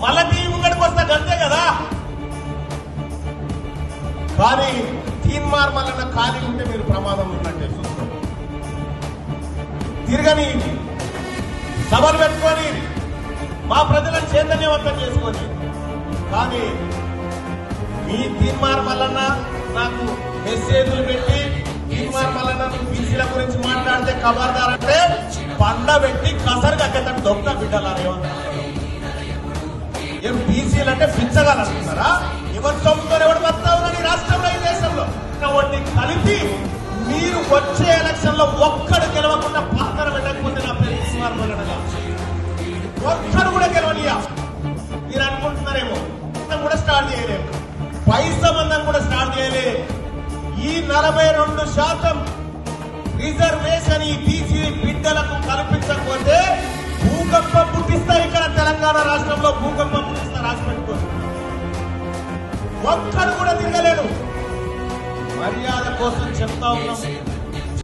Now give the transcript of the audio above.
మళ్ళా టీవీ ముంగడికి వస్తా అంతే కదా. కానీ తీన్మార్ మల్లన్న ఖాళీ ఉంటే మీరు ప్రమాదం ఉన్నట్టే చూస్తాం. తిరగని సభలు పెట్టుకొని మా ప్రజలను చైతన్యవంతం చేసుకొని, కానీ మీ తీన్మార్ మల్లన్న నాకు మెసేజ్లు పెట్టి తీన్మార్ మల్లన్న బీసీల గురించి మాట్లాడితే ఖబర్దార్ అంటే పండ పెట్టి కసరు కట్టేటట్టు దొంగ బిడ్డలారేమో. ఏం బీసీలు అంటే పిచ్చగాలనుకున్నారా? ఎవరి సొమ్ముతో ఎవరు బతా ఉన్నది రాష్ట్రంలో, ఈ దేశంలో వాటిని కలిపి మీరు వచ్చే ఎలక్షన్ లో ఒక్కడు గెలవకుండా పాత్ర పెట్టకపోతే నా పేరు తీన్మార్ మల్లన్న, ఒక్కడు కూడా గెలవనియా. మీరు అనుకుంటున్నారేమో కూడా స్టార్ట్ చేయలేము, పైసమందం కూడా స్టార్ట్ చేయలే. ఈ 42% రిజర్వేషన్ ఈ బీసీ బిడ్డలకు కల్పించకపోతే భూకంపం పుట్టిస్తా. ఇక్కడ తెలంగాణ రాష్ట్రంలో భూకంపం పుట్టిస్తా, రాసి పెట్టుకోండి. ఒక్కడు కూడా తిరగలేడు. మర్యాద కోసం చెప్తా ఉన్నాం.